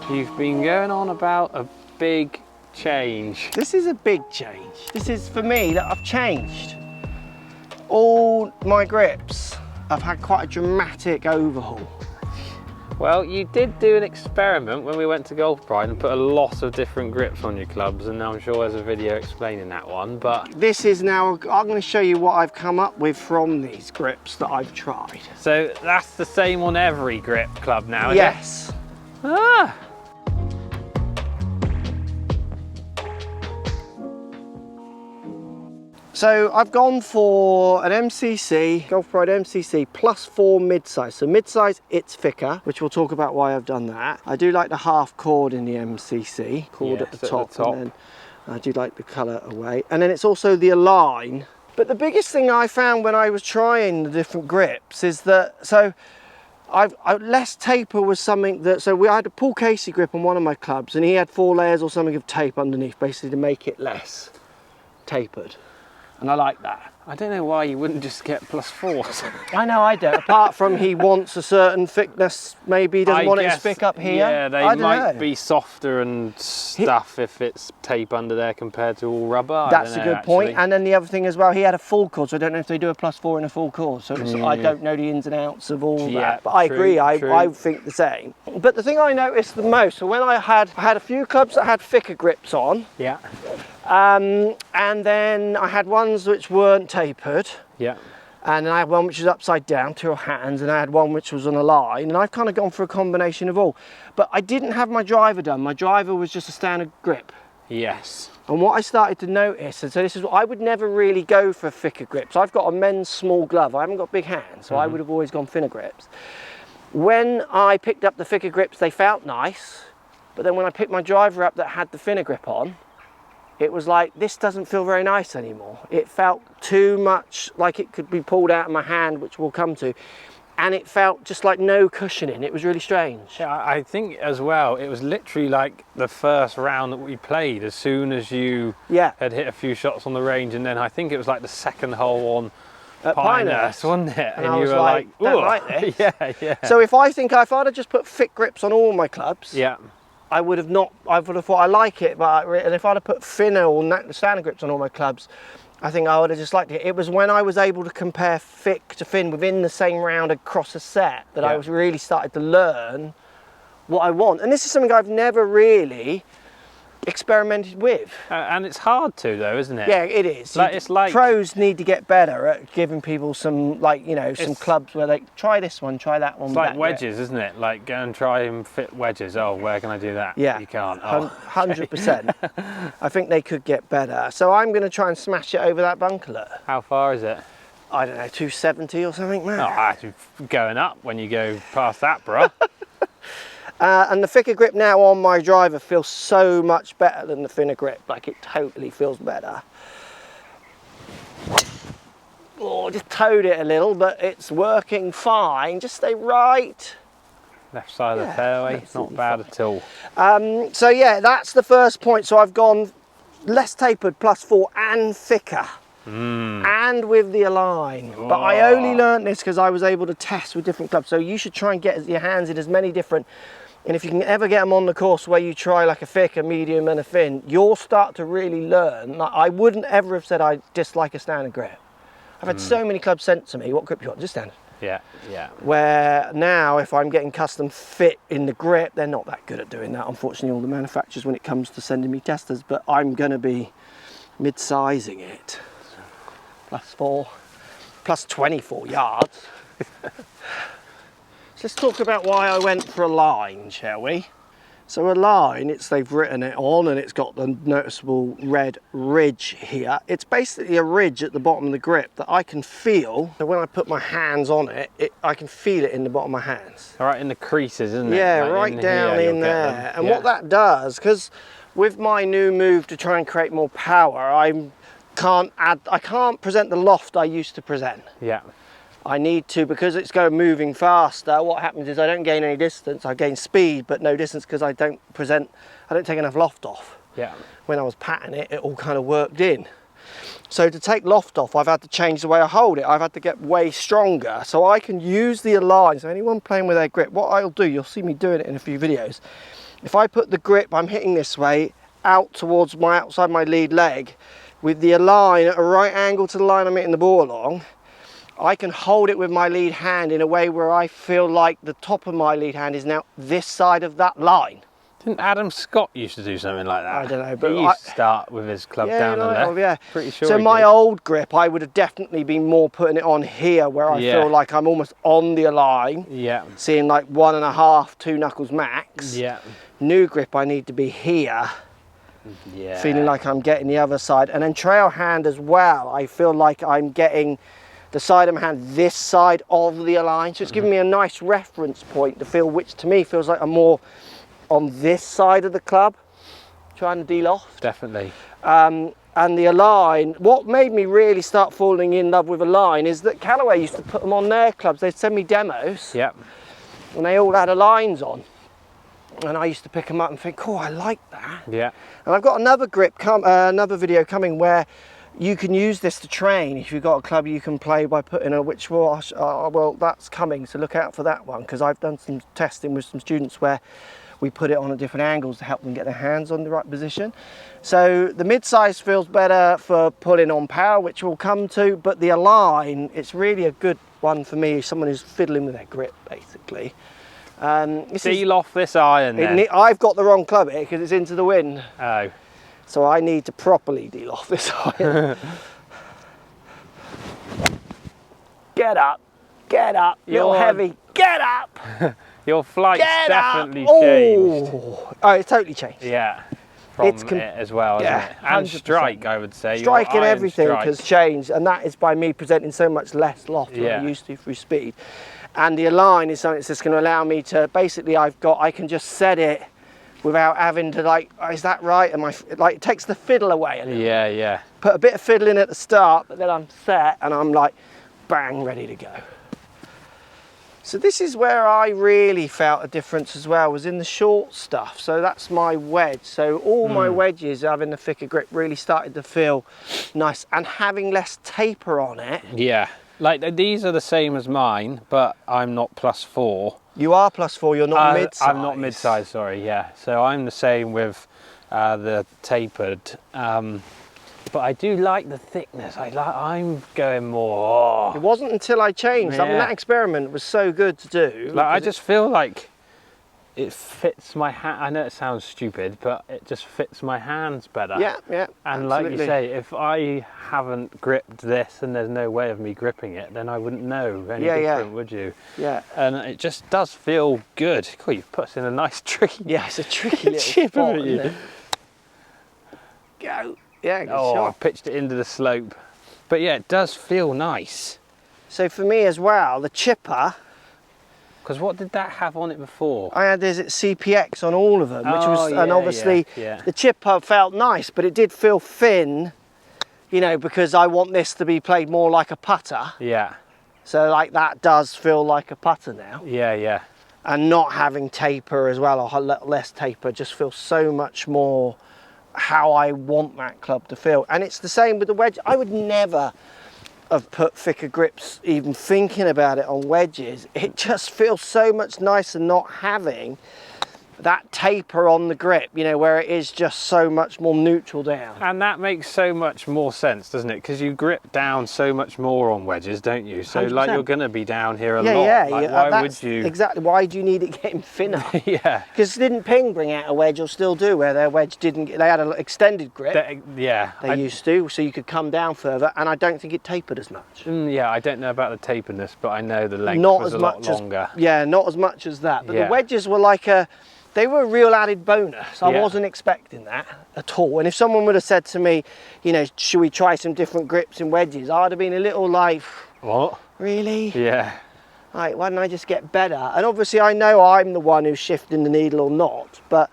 You've been going on about a big change. This is a big change. This is for me that I've changed. All my grips, I've had quite a dramatic overhaul. Well, you did do an experiment when we went to Golf Pride and put a lot of different grips on your clubs, and I'm sure there's a video explaining that one, but... This is now, I'm going to show you what I've come up with from these grips that I've tried. So that's the same on every grip club now, is yes. it? Ah! So I've gone for an MCC, Golf Pride MCC +4 mid-size. So mid-size, it's thicker, which we'll talk about why I've done that. I do like the half cord in the MCC, cord at the top. And then I do like the colour away. And then it's also the Align. But the biggest thing I found when I was trying the different grips is that, so less taper was something that, I had a Paul Casey grip on one of my clubs and he had 4 layers or something of tape underneath, basically to make it less tapered. And I like that. I don't know why you wouldn't just get +4s. I know I don't. Apart from he wants a certain thickness, maybe he doesn't want it as thick up here. Yeah, they might be softer and stuff if it's tape under there compared to all rubber. That's a good point. And then the other thing as well, he had a full cord, so I don't know if they do a +4 in a full cord. So I don't know the ins and outs of all that. But I agree, I think the same. But the thing I noticed the most, so when I had a few clubs that had thicker grips on. Yeah. And then I had ones which weren't tapered. Yeah. And I had one which was upside down, 2 hands, and I had one which was on a line. And I've kind of gone for a combination of all. But I didn't have my driver done. My driver was just a standard grip. Yes. And what I started to notice, and so this is what I would never really go for thicker grips. I've got a men's small glove. I haven't got big hands, so I would have always gone thinner grips. When I picked up the thicker grips, they felt nice. But then when I picked my driver up that had the thinner grip on, it was like, this doesn't feel very nice anymore. It felt too much like it could be pulled out of my hand, which we'll come to. And it felt just like no cushioning. It was really strange. Yeah, I think as well, it was literally like the first round that we played as soon as you had hit a few shots on the range. And then I think it was like the second hole on Pinehurst, wasn't it? And you were like, don't like this. Yeah. So if I'd have just put thick grips on all my clubs, I would have thought I like it, and if I'd have put thinner or standard grips on all my clubs, I think I would have just liked it. It was when I was able to compare thick to thin within the same round across a set that I was really started to learn what I want. And this is something I've never really experimented with. And it's hard to though, isn't it? Yeah, it is. It's like pros need to get better at giving people some, some clubs where they try this one, try that one. It's like wedges, isn't it? Like go and try and fit wedges. Oh, where can I do that? Yeah, you can't. 100%. I think they could get better. So I'm going to try and smash it over that bunkerlet. How far is it? I don't know, 270 or something, man. Oh, going up when you go past that, bro. And the thicker grip now on my driver feels so much better than the thinner grip. Like, it totally feels better. Oh, just towed it a little, but it's working fine. Just stay right. Left side of the fairway, not bad at all. So yeah, that's the first point. So I've gone less tapered, +4, and thicker. And with the Align. But I only learned this because I was able to test with different clubs. So you should try and get your hands in as many different, and if you can ever get them on the course where you try like a thick, a medium and a thin, you'll start to really learn. Like, I wouldn't ever have said I dislike a standard grip. I've had so many clubs sent to me, what grip you want? Just standard. Yeah. Where now if I'm getting custom fit in the grip, they're not that good at doing that, unfortunately, all the manufacturers when it comes to sending me testers, but I'm going to be mid-sizing it. +4, +24 yards. So let's talk about why I went for Align, shall we? So Align, they've written it on and it's got the noticeable red ridge here. It's basically a ridge at the bottom of the grip that I can feel. So when I put my hands on it, I can feel it in the bottom of my hands. All right, in the creases, isn't it? Yeah, like right down in there. And what that does, because with my new move to try and create more power, I can't present the loft I used to present. Yeah. I need to, because it's moving faster, what happens is I don't gain any distance. I gain speed, but no distance because I don't take enough loft off. Yeah. When I was patting it, it all kind of worked in. So to take loft off, I've had to change the way I hold it. I've had to get way stronger. So I can use the Align. So anyone playing with their grip, what I'll do, you'll see me doing it in a few videos, If I put the grip I'm hitting this way out towards my outside my lead leg, with the line at a right angle to the line I'm hitting the ball along, I can hold it with my lead hand in a way where I feel like the top of my lead hand is now this side of that line. Didn't Adam Scott used to do something like that? I don't know, but he used to start with his club down the left. Yeah. Pretty sure. So he my did. old grip, I would have definitely been more putting it on here, where I feel like I'm almost on the line. Yeah. Seeing like 1.5, 2 knuckles max. Yeah. New grip, I need to be here. Yeah. Feeling like I'm getting the other side. And then trail hand as well, I feel like I'm getting the side of my hand this side of the line. So it's giving me a nice reference point to feel, which to me feels like I'm more on this side of the club, trying to de-loft. Definitely. And the align, what made me really start falling in love with align is that Callaway used to put them on their clubs. They'd send me demos. Yep. And they all had aligns on. And I used to pick them up and think, oh, I like that. Yeah. And I've got another grip, another video coming where you can use this to train. If you've got a club you can play by putting a witch wash, well, that's coming, so look out for that one, because I've done some testing with some students where we put it on at different angles to help them get their hands on the right position. So the mid-size feels better for pulling on power, which we'll come to, but the align, it's really a good one for me, someone who's fiddling with their grip, basically. Seal off this iron then. I've got the wrong club here because it's into the wind. Oh. So I need to properly deal off this iron. Get up, little heavy, get up. Your flight's definitely changed. Oh, it's totally changed. Yeah, from it as well, isn't it? And 100%. strike, I would say. Strike and everything strike has changed, and that is by me presenting so much less loft than I used to through speed. And the align is something that's just going to allow me to, basically I can just set it without having to like, oh, is that right? Like, it takes the fiddle away a little. Yeah, yeah. Put a bit of fiddle in at the start, but then I'm set and I'm like, bang, ready to go. So this is where I really felt a difference as well, was in the short stuff. So that's my wedge. So all my wedges having the thicker grip really started to feel nice, and having less taper on it. Yeah, like these are the same as mine, but I'm not +4. You are +4, you're not mid-size. I'm not mid-size, sorry, yeah. So I'm the same with the tapered. But I do like the thickness. I'm going more. It wasn't until I changed. I mean, that experiment was so good to do. Like, I just feel like it fits my hand. I know it sounds stupid, but it just fits my hands better. Yeah, yeah. And absolutely. like you say, if I haven't gripped this and there's no way of me gripping it, then I wouldn't know any different, would you? Yeah. And it just does feel good. Cool, you've put us in a nice tricky. Yeah, it's a tricky little chip, spot, haven't you? isn't it? Go. Yeah, good I shot. pitched it into the slope. But yeah, it does feel nice. So for me as well, the chipper, because what did that have on it before? I had this at CPX on all of them, which was, and obviously the chipper felt nice, but it did feel thin, you know, because I want this to be played more like a putter. Yeah. So like that does feel like a putter now. Yeah, yeah. And not having taper as well, or less taper, just feels so much more how I want that club to feel. And it's the same with the wedge. I would never have put thicker grips, even thinking about it, on wedges. It just feels so much nicer not having that taper on the grip, you know, where it is just so much more neutral down. And that makes so much more sense, doesn't it? Because you grip down so much more on wedges, don't you? So 100%. Like you're going to be down here a lot. Yeah, like, why would you? Exactly. Why do you need it getting thinner? Yeah. Because didn't Ping bring out a wedge, or still do, where their wedge didn't? They had an extended grip. They used to, so you could come down further, and I don't think it tapered as much. Yeah, I don't know about the taperedness, but I know the length Not was as a much lot longer. Yeah, not as much as that. But the wedges were like they were a real added bonus. I wasn't expecting that at all. And if someone would have said to me, you know, should we try some different grips and wedges, I'd have been a little like, what? Really? Yeah. Like, why don't I just get better? And obviously I know I'm the one who's shifting the needle or not, but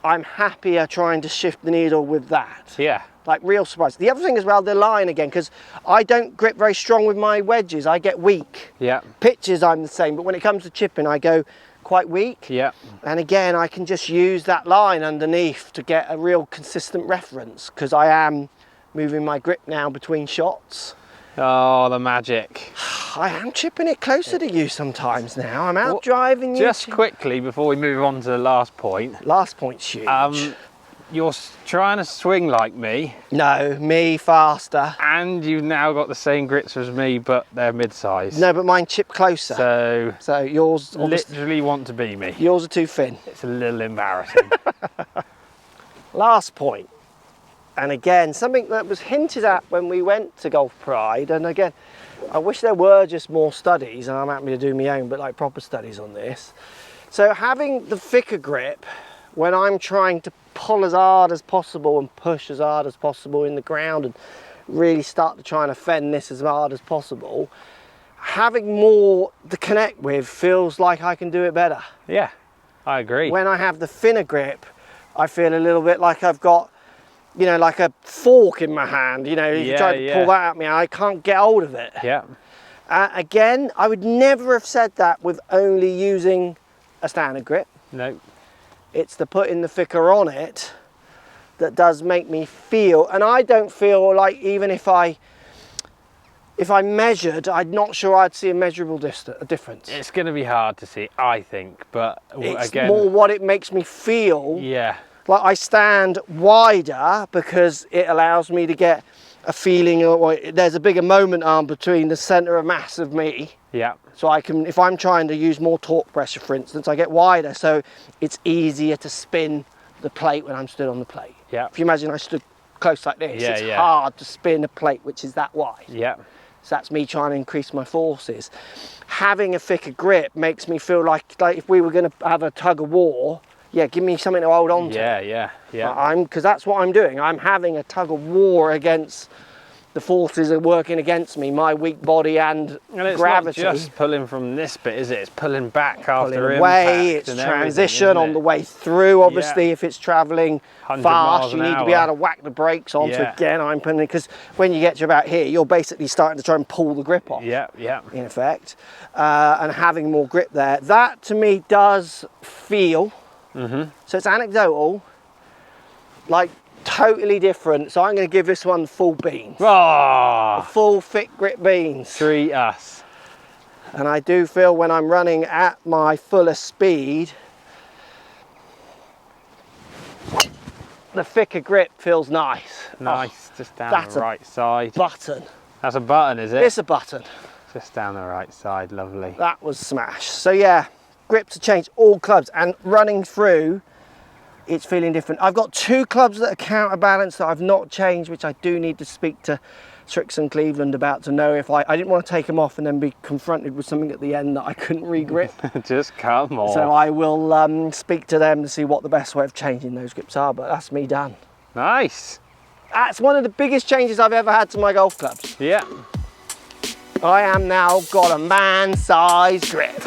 I'm happier trying to shift the needle with that. Yeah. Like, real surprise. The other thing as well, the line again, because I don't grip very strong with my wedges. I get weak. Yeah. Pitches I'm the same, but when it comes to chipping, I go quite weak. Yeah. And again, I can just use that line underneath to get a real consistent reference, because I am moving my grip now between shots. Oh, the magic. I am chipping it closer to you sometimes now. I'm out driving you. Just quickly, before we move on to the last point. Last point's huge. You're trying to swing like me. No, me faster. And you've now got the same grits as me, but they're mid-size. No, but mine chip closer. So yours literally want to be me. Yours are too thin. It's a little embarrassing. Last point. And again, something that was hinted at when we went to Golf Pride. And again, I wish there were just more studies, and I'm happy to do my own, but like proper studies on this. So having the thicker grip, when I'm trying to pull as hard as possible and push as hard as possible in the ground and really start to try and offend this as hard as possible, having more to connect with feels like I can do it better. Yeah, I agree. When I have the thinner grip, I feel a little bit like I've got, you know, like a fork in my hand. You know, if you try to pull that at me, I can't get hold of it. Yeah. Again, I would never have said that with only using a standard grip. No. It's the putting the thicker on it that does make me feel, and I don't feel like, even if I measured, I'm not sure I'd see a measurable difference. It's going to be hard to see, I think, but it's again, more what it makes me feel. Yeah. Like I stand wider because it allows me to get a feeling, or there's a bigger moment arm between the centre of mass of me. Yeah. So I can, if I'm trying to use more torque pressure, for instance, I get wider, so it's easier to spin the plate when I'm stood on the plate. Yeah. If you imagine I stood close like this, it's hard to spin a plate which is that wide. Yeah. So that's me trying to increase my forces. Having a thicker grip makes me feel like if we were going to have a tug of war, yeah, give me something to hold on to. Yeah. Because that's what I'm doing. I'm having a tug of war against the forces are working against me, my weak body and it's gravity. Not just pulling from this bit, is it? It's pulling back after away, it's transition on the way through. Obviously, if it's travelling fast, you need to be able to whack the brakes on. So again, I'm pulling, because when you get to about here, you're basically starting to try and pull the grip off. Yeah. In effect, and having more grip there, that to me does feel. So it's anecdotal, like totally different. So I'm going to give this one full beans. Oh, full thick grip beans. Treat us. And I do feel when I'm running at my fullest speed, the thicker grip feels nice. Nice, just down the right side. Button. That's a button, is it? It's a button. Just down the right side, lovely. That was smash. So yeah, grips have changed, all clubs, and running through, it's feeling different. I've got two clubs that are counterbalanced that I've not changed, which I do need to speak to Strixon Cleveland about to know if I didn't want to take them off and then be confronted with something at the end that I couldn't re-grip. Just come on. So I will speak to them to see what the best way of changing those grips are, but that's me done. Nice. That's one of the biggest changes I've ever had to my golf clubs. Yeah. I am now got a man-sized grip.